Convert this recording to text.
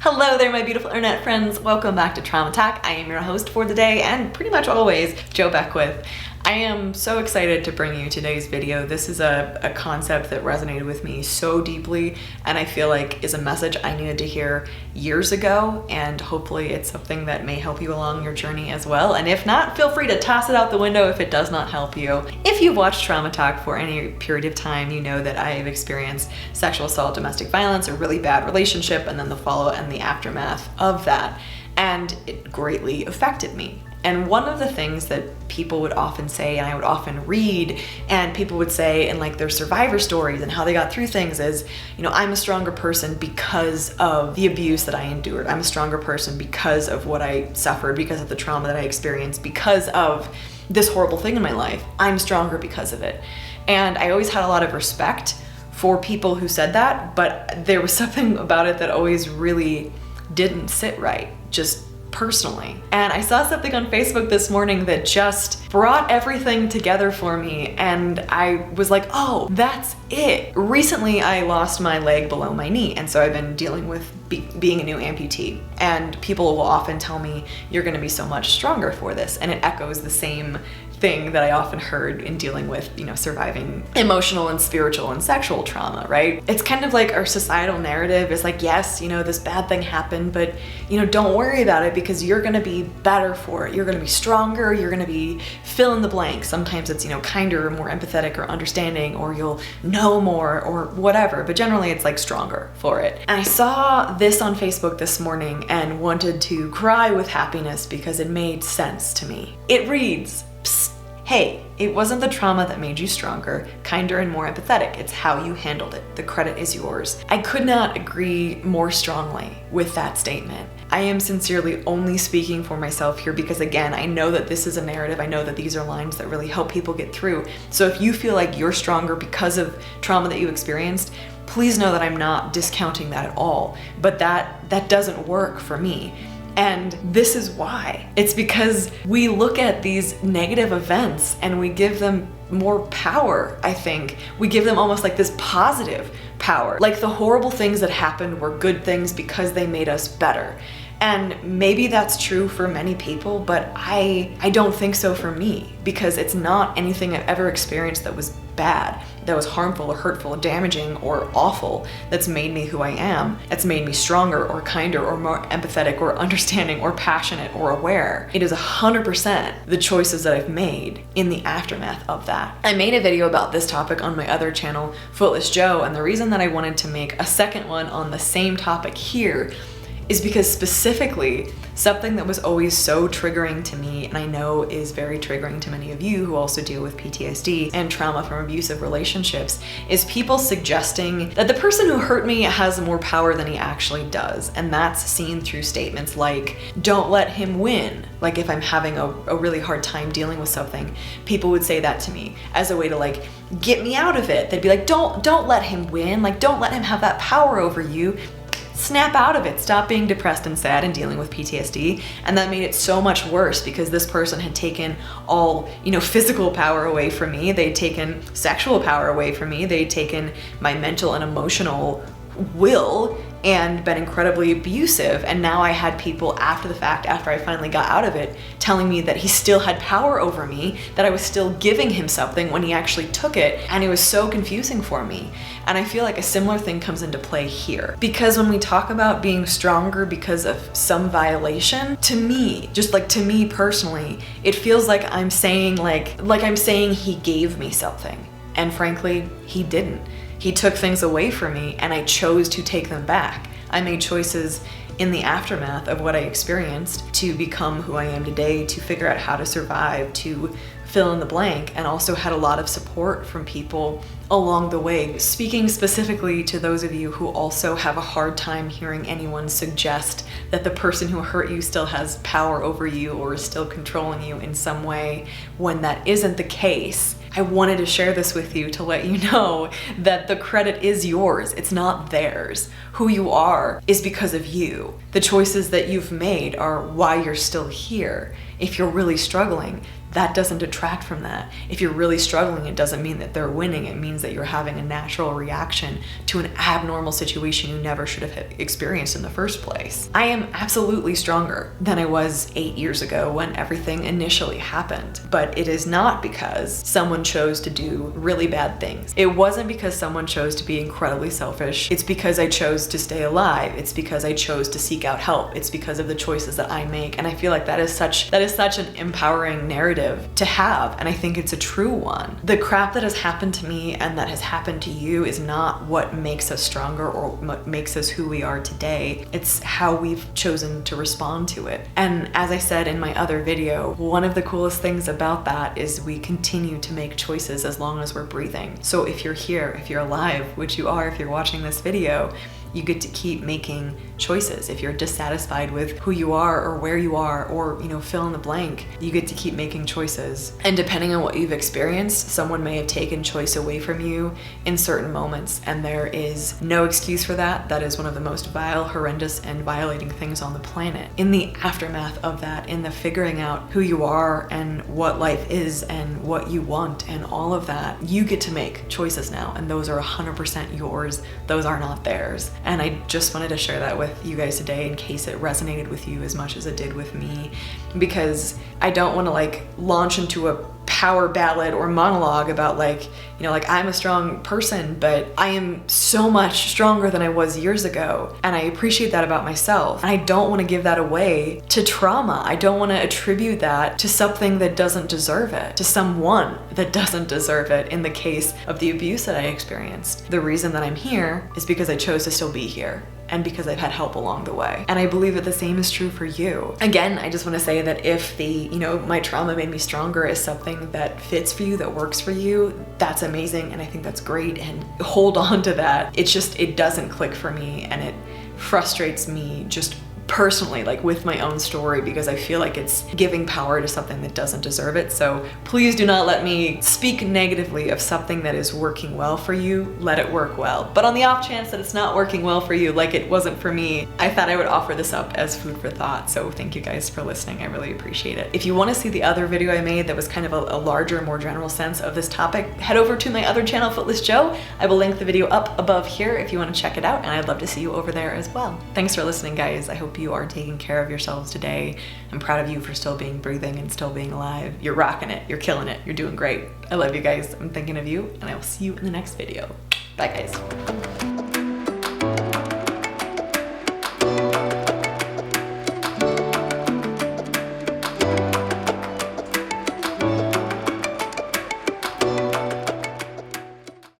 Hello there, my beautiful internet friends. Welcome back to Trauma Talk. I am your host for the day and pretty much always, Jo Beckwith. I am so excited to bring you today's video. This is a concept that resonated with me so deeply and I feel like is a message I needed to hear years ago, and hopefully it's something that may help you along your journey as well. And if not, feel free to toss it out the window if it does not help you. If you've watched Trauma Talk for any period of time, you know that I have experienced sexual assault, domestic violence, a really bad relationship, and then the fallout and the aftermath of that. And it greatly affected me. And one of the things that people would often say, and I would often read, and people would say in like their survivor stories and how they got through things is, you know, I'm a stronger person because of the abuse that I endured. I'm a stronger person because of what I suffered, because of the trauma that I experienced, because of this horrible thing in my life. I'm stronger because of it. And I always had a lot of respect for people who said that, but there was something about it that always really didn't sit right, just personally. And I saw something on Facebook this morning that just brought everything together for me, and I was like, oh, that's it. Recently, I lost my leg below my knee, and so I've been dealing with being a new amputee. And people will often tell me, you're gonna be so much stronger for this, and it echoes the same thing that I often heard in dealing with, you know, surviving emotional and spiritual and sexual trauma, right? It's kind of like our societal narrative is like, yes, you know, this bad thing happened, but, you know, don't worry about it because you're gonna be better for it. You're gonna be stronger, you're gonna be fill in the blank. Sometimes it's, you know, kinder, more empathetic or understanding, or you'll know more or whatever, but generally it's like stronger for it. And I saw this on Facebook this morning and wanted to cry with happiness because it made sense to me. It reads, "Psst. Hey, it wasn't the trauma that made you stronger, kinder, and more empathetic. It's how you handled it. The credit is yours." I could not agree more strongly with that statement. I am sincerely only speaking for myself here because, again, I know that this is a narrative. I know that these are lines that really help people get through. So if you feel like you're stronger because of trauma that you experienced, please know that I'm not discounting that at all. But that doesn't work for me. And this is why. It's because we look at these negative events and we give them more power, I think. We give them almost like this positive power. Like the horrible things that happened were good things because they made us better. And maybe that's true for many people, but I don't think so for me, because it's not anything I've ever experienced that was bad, that was harmful or hurtful or damaging or awful that's made me who I am, that's made me stronger or kinder or more empathetic or understanding or passionate or aware. It is 100% the choices that I've made in the aftermath of that. I made a video about this topic on my other channel, Footless Jo, and the reason that I wanted to make a second one on the same topic here is because specifically something that was always so triggering to me, and I know is very triggering to many of you who also deal with PTSD and trauma from abusive relationships, is people suggesting that the person who hurt me has more power than he actually does. And that's seen through statements like, don't let him win. Like if I'm having a really hard time dealing with something, people would say that to me as a way to like get me out of it. They'd be like, don't let him win. Like don't let him have that power over you. Snap out of it. Stop being depressed and sad and dealing with PTSD. And that made it so much worse because this person had taken all, you know, physical power away from me. They'd taken sexual power away from me. They'd taken my mental and emotional will and been incredibly abusive. And now I had people after the fact, after I finally got out of it, telling me that he still had power over me, that I was still giving him something when he actually took it. And it was so confusing for me. And I feel like a similar thing comes into play here. Because when we talk about being stronger because of some violation, to me, just like to me personally, it feels like I'm saying like I'm saying he gave me something. And frankly, he didn't. He took things away from me and I chose to take them back. I made choices in the aftermath of what I experienced to become who I am today, to figure out how to survive, to fill in the blank, and also had a lot of support from people along the way. Speaking specifically to those of you who also have a hard time hearing anyone suggest that the person who hurt you still has power over you or is still controlling you in some way when that isn't the case, I wanted to share this with you to let you know that the credit is yours. It's not theirs. Who you are is because of you. The choices that you've made are why you're still here. If you're really struggling, that doesn't detract from that. If you're really struggling, it doesn't mean that they're winning. It means that you're having a natural reaction to an abnormal situation you never should have experienced in the first place. I am absolutely stronger than I was 8 years ago when everything initially happened, but it is not because someone chose to do really bad things. It wasn't because someone chose to be incredibly selfish. It's because I chose to stay alive. It's because I chose to seek out help. It's because of the choices that I make. And I feel like that is such an empowering narrative to have. And I think it's a true one. The crap that has happened to me and that has happened to you is not what makes us stronger or what makes us who we are today. It's how we've chosen to respond to it. And as I said in my other video, one of the coolest things about that is we continue to make choices as long as we're breathing. So if you're here, if you're alive, which you are if you're watching this video, you get to keep making choices. If you're dissatisfied with who you are or where you are, or fill in the blank, you get to keep making choices. And depending on what you've experienced, someone may have taken choice away from you in certain moments, and there is no excuse for that. That is one of the most vile, horrendous, and violating things on the planet. In the aftermath of that, in the figuring out who you are and what life is and what you want and all of that, you get to make choices now, and those are 100% yours. Those are not theirs. And I just wanted to share that with you guys today in case it resonated with you as much as it did with me, because I don't want to launch into a power ballad or monologue about I'm a strong person, but I am so much stronger than I was years ago. And I appreciate that about myself. And I don't want to give that away to trauma. I don't want to attribute that to something that doesn't deserve it, to someone that doesn't deserve it in the case of the abuse that I experienced. The reason that I'm here is because I chose to still be here, and because I've had help along the way. And I believe that the same is true for you. Again, I just want to say that if my trauma made me stronger is something that fits for you, that works for you, that's amazing. And I think that's great, and hold on to that. It doesn't click for me, and it frustrates me just personally, with my own story, because I feel like it's giving power to something that doesn't deserve it. So please do not let me speak negatively of something that is working well for you. Let it work well. But on the off chance that it's not working well for you, like it wasn't for me, I thought I would offer this up as food for thought. So thank you guys for listening. I really appreciate it. If you want to see the other video I made that was kind of a larger, more general sense of this topic, head over to my other channel, Footless Joe. I will link the video up above here if you want to check it out, and I'd love to see you over there as well. Thanks for listening, guys. I hope you are taking care of yourselves today. I'm proud of you for still being breathing and still being alive. You're rocking it. You're killing it. You're doing great. I love you guys. I'm thinking of you, and I will see you in the next video. Bye, guys.